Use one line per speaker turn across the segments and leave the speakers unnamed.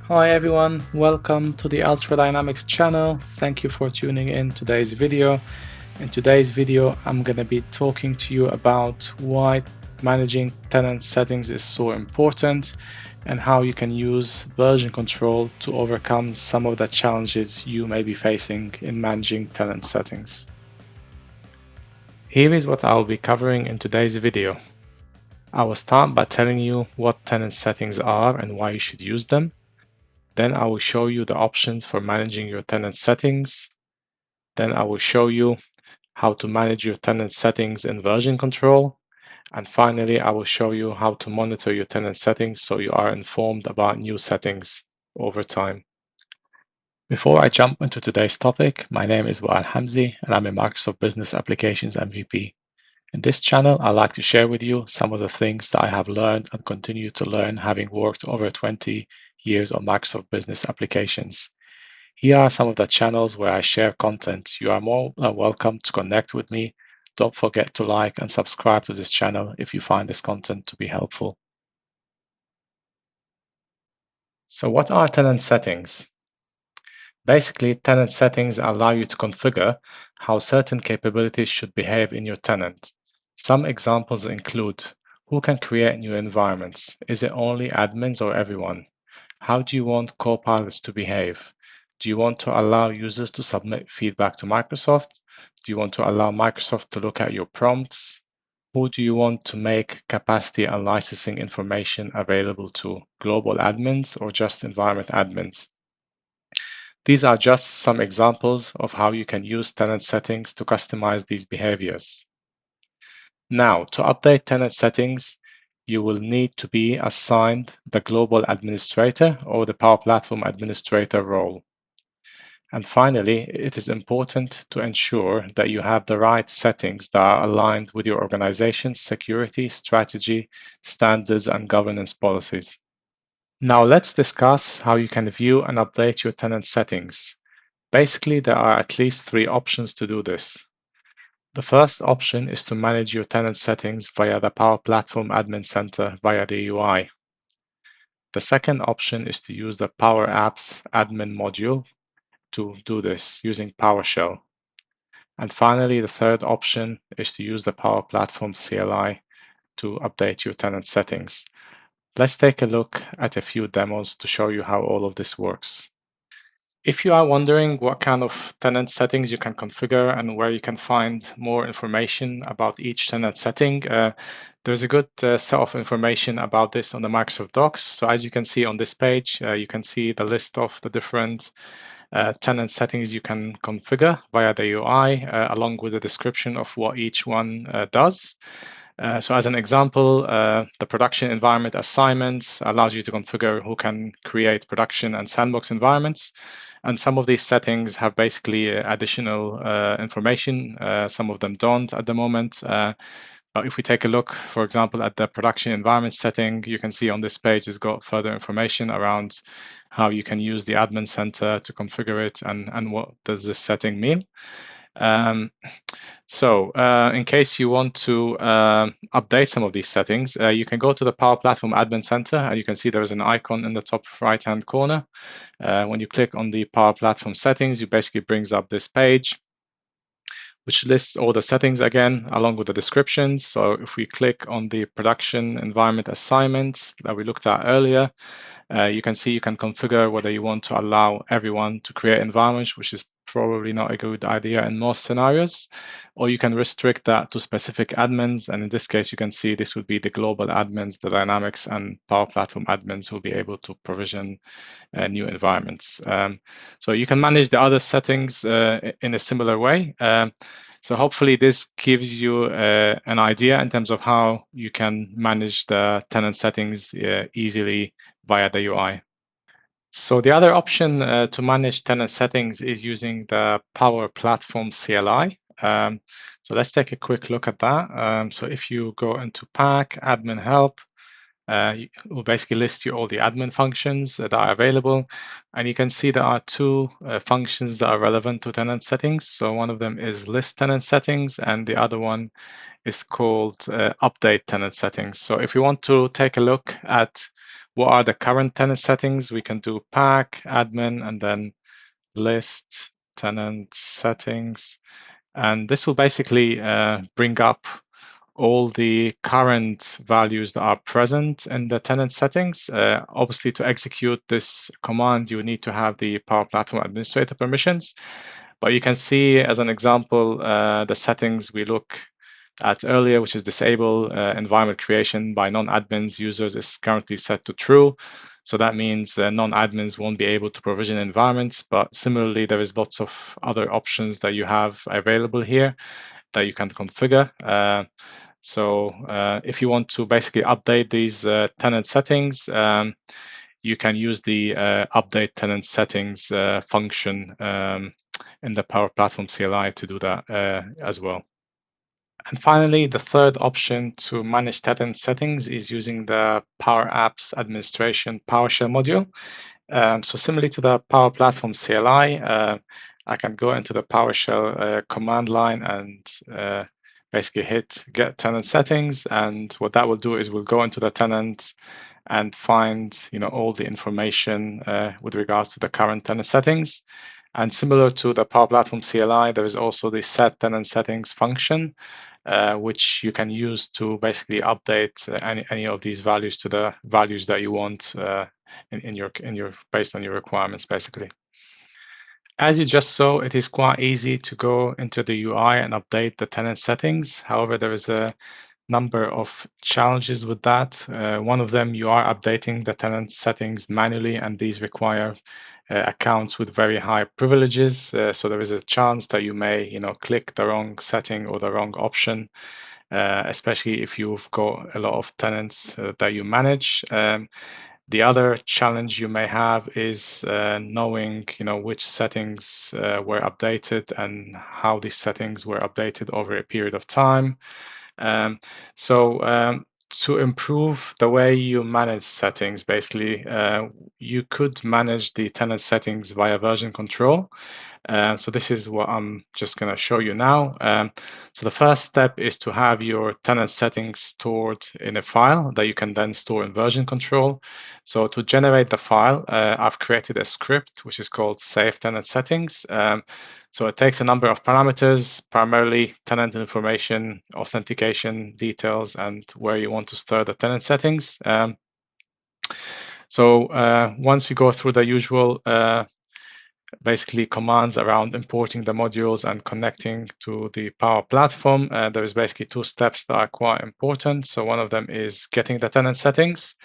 Hi everyone, welcome to the Ultra Dynamics channel. Thank you for tuning in today's video. In today's video, I'm going to be talking to you about why managing tenant settings is so important and how you can use version control to overcome some of the challenges you may be facing in managing tenant settings. Here is what I'll be covering in today's video. I will start by telling you what tenant settings are and why you should use them. Then I will show you the options for managing your tenant settings. Then I will show you how to manage your tenant settings in version control. And finally, I will show you how to monitor your tenant settings so you are informed about new settings over time. Before I jump into today's topic, my name is Wael Hamzi and I'm a Microsoft Business Applications MVP. In this channel, I like to share with you some of the things that I have learned and continue to learn having worked over 20 years on Microsoft Business Applications. Here are some of the channels where I share content. You are more welcome to connect with me. Don't forget to like and subscribe to this channel if you find this content to be helpful. So what are tenant settings? Basically, tenant settings allow you to configure how certain capabilities should behave in your tenant. Some examples include who can create new environments? Is it only admins or everyone? How do you want co-pilots to behave? Do you want to allow users to submit feedback to Microsoft? Do you want to allow Microsoft to look at your prompts? Who do you want to make capacity and licensing information available to? Global admins or just environment admins? These are just some examples of how you can use tenant settings to customize these behaviors. Now, to update tenant settings, you will need to be assigned the Global Administrator or the Power Platform Administrator role. And finally, it is important to ensure that you have the right settings that are aligned with your organization's security, strategy, standards, and governance policies. Now let's discuss how you can view and update your tenant settings. Basically, there are at least 3 options to do this. The first option is to manage your tenant settings via the Power Platform Admin Center via the UI. The second option is to use the Power Apps admin module to do this using Powershell. And finally, the third option is to use the Power Platform CLI to update your tenant settings. Let's take a look at a few demos to show you how all of this works. If you are wondering what kind of tenant settings you can configure and where you can find more information about each tenant setting, there's a good set of information about this on the Microsoft Docs. So as you can see on this page, you can see the list of the different tenant settings you can configure via the UI, along with a description of what each one does. So as an example, the production environment assignments allows you to configure who can create production and sandbox environments. And some of these settings have basically additional information. Some of them don't at the moment. But if we take a look, for example, at the production environment setting, you can see on this page it's got further information around how you can use the admin center to configure it and what does this setting mean. In case you want to update some of these settings, you can go to the Power Platform Admin Center and you can see there's an icon in the top right-hand corner. When you click on the Power Platform settings, it basically brings up this page, which lists all the settings again, along with the descriptions. So if we click on the production environment assignments that we looked at earlier, you can see you can configure whether you want to allow everyone to create environments, which is probably not a good idea in most scenarios, or you can restrict that to specific admins. And in this case, you can see this would be the global admins, the Dynamics and Power Platform admins who will be able to provision new environments. So you can manage the other settings in a similar way. So hopefully this gives you an idea in terms of how you can manage the tenant settings easily via the UI. So the other option to manage tenant settings is using the Power Platform CLI. So let's take a quick look at that. So if you go into Pack, Admin Help, It will basically list you all the admin functions that are available. And you can see there are two functions that are relevant to tenant settings. So one of them is list tenant settings, and the other one is called update tenant settings. So if you want to take a look at what are the current tenant settings, we can do pack, admin, and then list tenant settings. And this will basically bring up all the current values that are present in the tenant settings. Obviously, to execute this command, you need to have the Power Platform administrator permissions. But you can see, as an example, the settings we look at earlier, which is disable environment creation by non-admins users, is currently set to true. So that means non-admins won't be able to provision environments. But similarly, there is lots of other options that you have available here that you can configure. So if you want to basically update these tenant settings, you can use the update tenant settings function in the Power Platform CLI to do that as well. And finally, the third option to manage tenant settings is using the Power Apps Administration PowerShell module. So similarly to the Power Platform CLI, I can go into the PowerShell command line and basically hit get tenant settings. And what that will do is we'll go into the tenant and find all the information with regards to the current tenant settings. And similar to the Power Platform CLI, there is also the set tenant settings function, which you can use to basically update any of these values to the values that you want in your based on your requirements, basically. As you just saw, it is quite easy to go into the UI and update the tenant settings. However, there is a number of challenges with that. One of them, you are updating the tenant settings manually, and these require accounts with very high privileges. So there is a chance that you may, click the wrong setting or the wrong option, especially if you've got a lot of tenants that you manage. The other challenge you may have is knowing, which settings were updated and how these settings were updated over a period of time. So to improve the way you manage settings, basically, you could manage the tenant settings via version control. So this is what I'm just going to show you now. So the first step is to have your tenant settings stored in a file that you can then store in version control. So to generate the file, I've created a script which is called save tenant settings. So it takes a number of parameters, primarily tenant information, authentication details, and where you want to store the tenant settings. So once we go through the usual basically commands around importing the modules and connecting to the Power Platform, there is basically two steps that are quite important. So one of them is getting the tenant settings,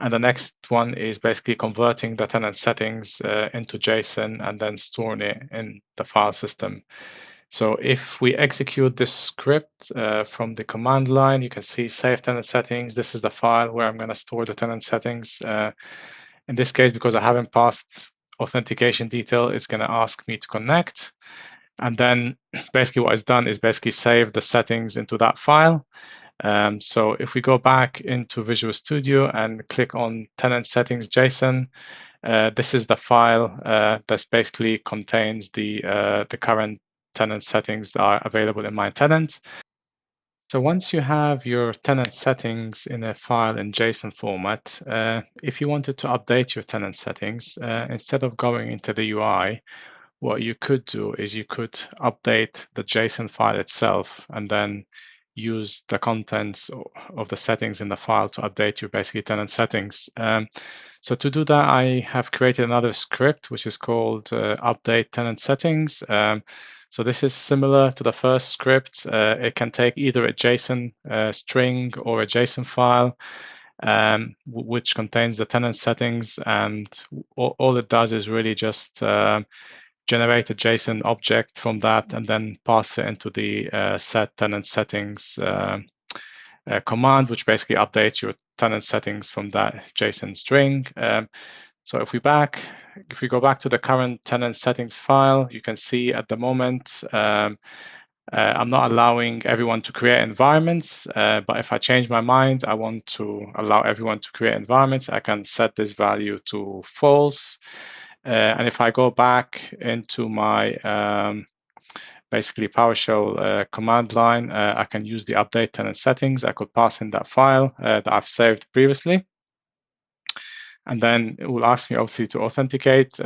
and the next one is basically converting the tenant settings into JSON and then storing it in the file system. So if we execute this script from the command line, you can see save tenant settings. This is the file where I'm going to store the tenant settings. In this case, because I haven't passed authentication detail, it's going to ask me to connect. And then basically what it's done is basically save the settings into that file. So if we go back into Visual Studio and click on tenant settings JSON, this is the file that basically contains the current tenant settings that are available in my tenant. So once you have your tenant settings in a file in JSON format, if you wanted to update your tenant settings, instead of going into the UI, what you could do is you could update the JSON file itself and then use the contents of the settings in the file to update your basically tenant settings. So to do that, I have created another script which is called update tenant settings. So this is similar to the first script. It can take either a JSON string or a JSON file, which contains the tenant settings, and all it does is really just generate a JSON object from that and then pass it into the set tenant settings command, which basically updates your tenant settings from that JSON string. So if we go back to the current tenant settings file, you can see at the moment I'm not allowing everyone to create environments, but if I change my mind, I want to allow everyone to create environments, I can set this value to false. And if I go back into my basically PowerShell command line, I can use the update tenant settings. I could pass in that file that I've saved previously. And then it will ask me obviously to authenticate.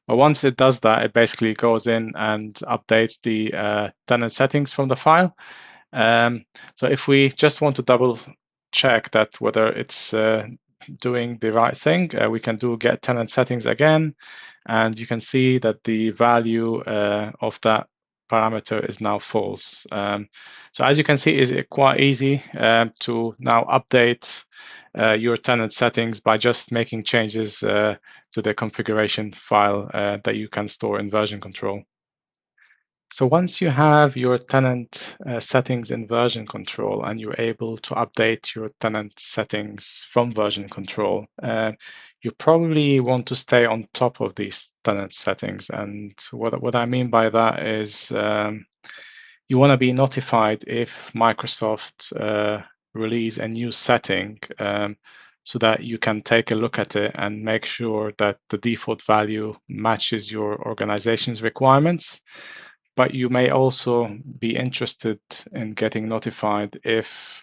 But once it does that, it basically goes in and updates the tenant settings from the file. So if we just want to double check that whether it's doing the right thing, we can do get tenant settings again, and you can see that the value of that parameter is now false. So as you can see, it's quite easy to now update your tenant settings by just making changes to the configuration file that you can store in version control. So once you have your tenant settings in version control and you're able to update your tenant settings from version control, you probably want to stay on top of these tenant settings. And what I mean by that is you want to be notified if Microsoft release a new setting so that you can take a look at it and make sure that the default value matches your organization's requirements. But you may also be interested in getting notified if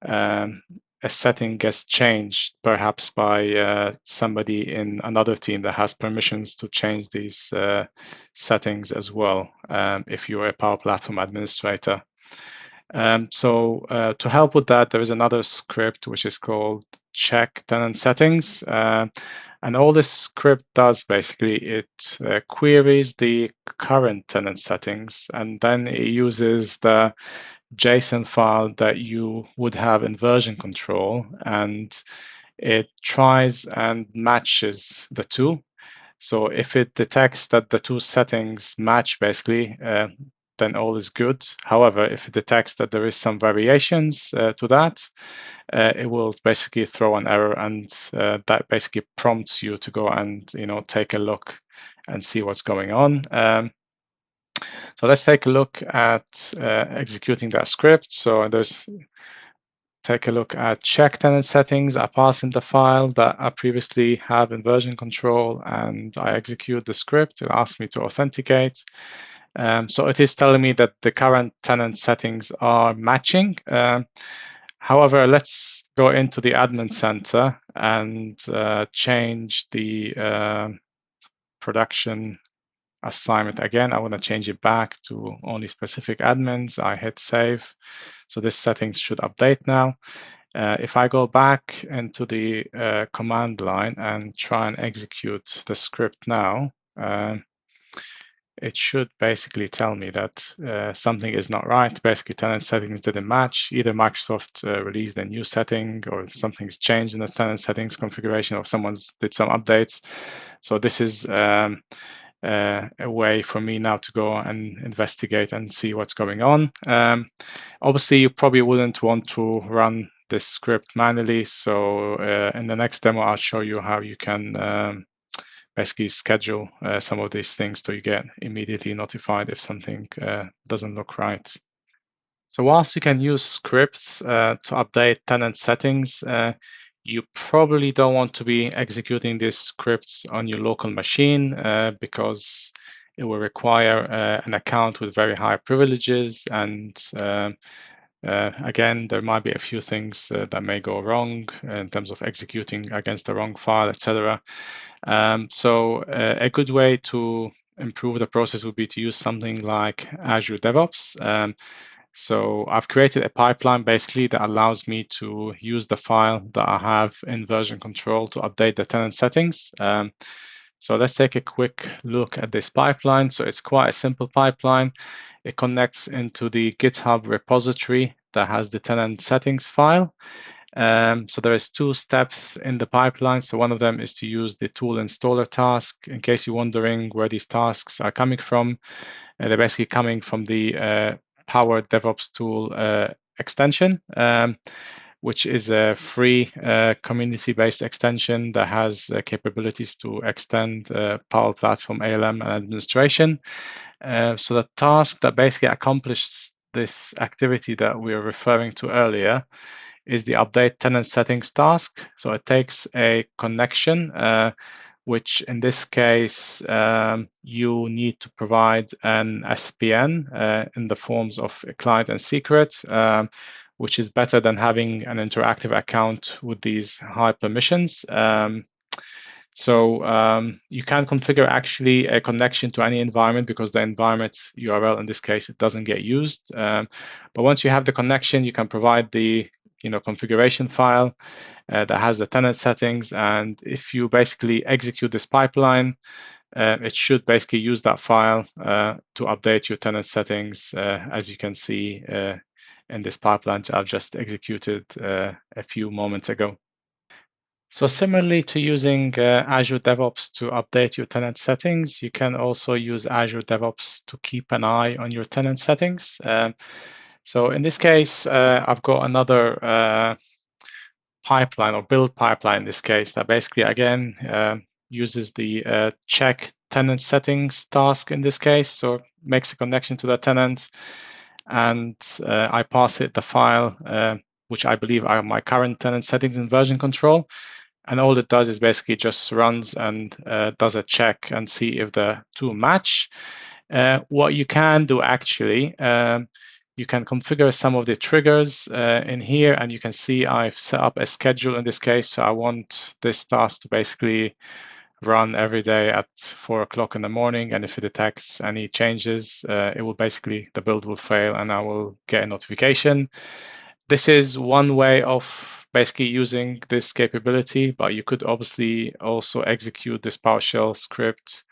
a setting gets changed, perhaps by somebody in another team that has permissions to change these settings as well, if you're a Power Platform administrator. So to help with that, there is another script which is called check tenant settings. And all this script does basically, it queries the current tenant settings, and then it uses the JSON file that you would have in version control, and it tries and matches the two. So if it detects that the two settings match, basically, then all is good. However, if it detects that there is some variations to that, it will basically throw an error, and that basically prompts you to go and take a look and see what's going on. So let's take a look at executing that script. So take a look at check tenant settings. I pass in the file that I previously have in version control, and I execute the script. It asks me to authenticate. So it is telling me that the current tenant settings are matching. However, let's go into the admin center and change the production assignment again. I want to change it back to only specific admins. I hit save. So this settings should update now. If I go back into the command line and try and execute the script now, it should basically tell me that something is not right. Basically, tenant settings didn't match. Either Microsoft released a new setting, or something's changed in the tenant settings configuration, or someone's did some updates. So this is a way for me now to go and investigate and see what's going on. Obviously, you probably wouldn't want to run this script manually. So in the next demo, I'll show you how you can basically schedule some of these things so you get immediately notified if something doesn't look right. So whilst you can use scripts to update tenant settings, you probably don't want to be executing these scripts on your local machine because it will require an account with very high privileges, and again, there might be a few things that may go wrong in terms of executing against the wrong file, etc. So a good way to improve the process would be to use something like Azure DevOps. So I've created a pipeline basically that allows me to use the file that I have in version control to update the tenant settings. So let's take a quick look at this pipeline. So it's quite a simple pipeline. It connects into the GitHub repository that has the tenant settings file. So there is two steps in the pipeline. So one of them is to use the tool installer task. In case you're wondering where these tasks are coming from, they're basically coming from the Power DevOps tool extension, which is a free community-based extension that has capabilities to extend Power Platform ALM and administration. So the task that basically accomplishes this activity that we were referring to earlier is the update tenant settings task. So it takes a connection, which in this case, you need to provide an SPN in the forms of a client and secret, which is better than having an interactive account with these high permissions. You can configure actually a connection to any environment because the environment URL in this case it doesn't get used. But once you have the connection, you can provide the configuration file that has the tenant settings, and if you basically execute this pipeline, it should basically use that file to update your tenant settings, as you can see in this pipeline that I've just executed a few moments ago. So similarly to using Azure DevOps to update your tenant settings, you can also use Azure DevOps to keep an eye on your tenant settings. So in this case, I've got another pipeline or build pipeline in this case that basically, again, uses the check tenant settings task in this case. So it makes a connection to the tenant, and I pass it the file, which I believe are my current tenant settings and version control. And all it does is basically just runs and does a check and see if the two match. What you can do actually, you can configure some of the triggers in here, and you can see I've set up a schedule in this case. So I want this task to basically run every day at 4 o'clock in the morning. And if it detects any changes, it will basically, the build will fail and I will get a notification. This is one way of basically using this capability, but you could obviously also execute this PowerShell script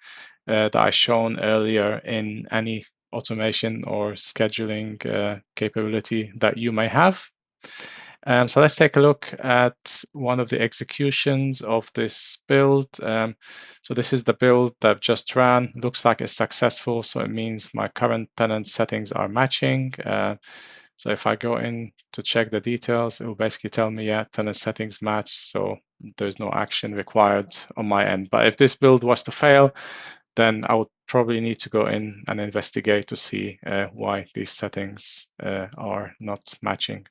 that I shown earlier in any automation or scheduling capability that you may have. So let's take a look at one of the executions of this build. So this is the build that I've just ran. Looks like it's successful, so it means my current tenant settings are matching. So if I go in to check the details, it will basically tell me, yeah, tenant settings match, so there's no action required on my end. But if this build was to fail, then I would probably need to go in and investigate to see why these settings are not matching.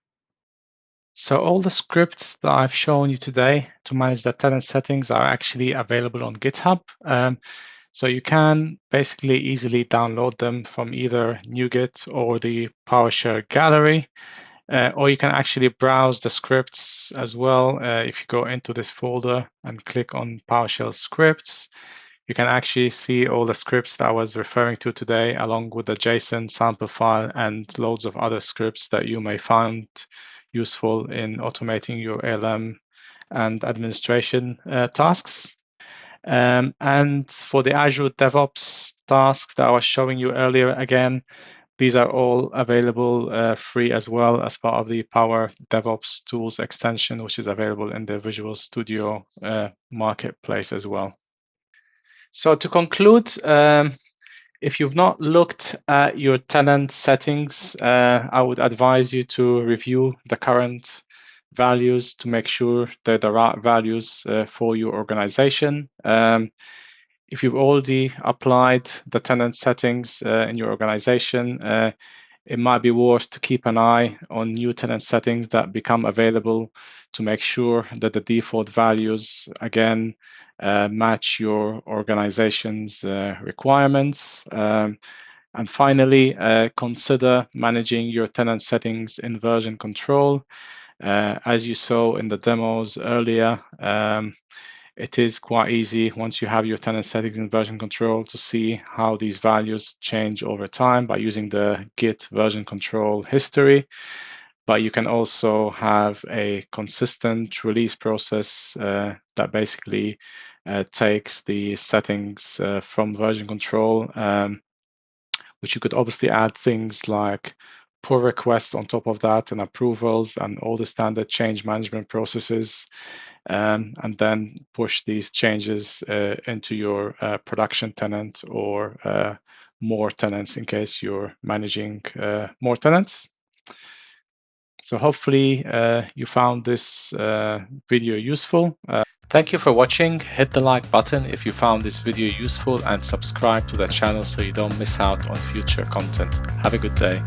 So all the scripts that I've shown you today to manage the tenant settings are actually available on GitHub. So you can basically easily download them from either NuGet or the PowerShell gallery, or you can actually browse the scripts as well. If you go into this folder and click on PowerShell scripts, you can actually see all the scripts that I was referring to today, along with the JSON sample file and loads of other scripts that you may find useful in automating your ALM and administration tasks. And for the Azure DevOps tasks that I was showing you earlier, again, these are all available free as well as part of the Power DevOps Tools extension, which is available in the Visual Studio marketplace as well. So to conclude, if you've not looked at your tenant settings, I would advise you to review the current values to make sure they're the right values for your organization. If you've already applied the tenant settings in your organization, it might be worth to keep an eye on new tenant settings that become available to make sure that the default values, again, match your organization's requirements. And finally, consider managing your tenant settings in version control. As you saw in the demos earlier, it is quite easy once you have your tenant settings in version control to see how these values change over time by using the Git version control history. But you can also have a consistent release process that basically takes the settings from version control, which you could obviously add things like pull requests on top of that and approvals and all the standard change management processes, and then push these changes into your production tenant or more tenants in case you're managing more tenants. So hopefully you found this video useful. Thank you for watching. Hit the like button if you found this video useful and subscribe to the channel so you don't miss out on future content. Have a good day.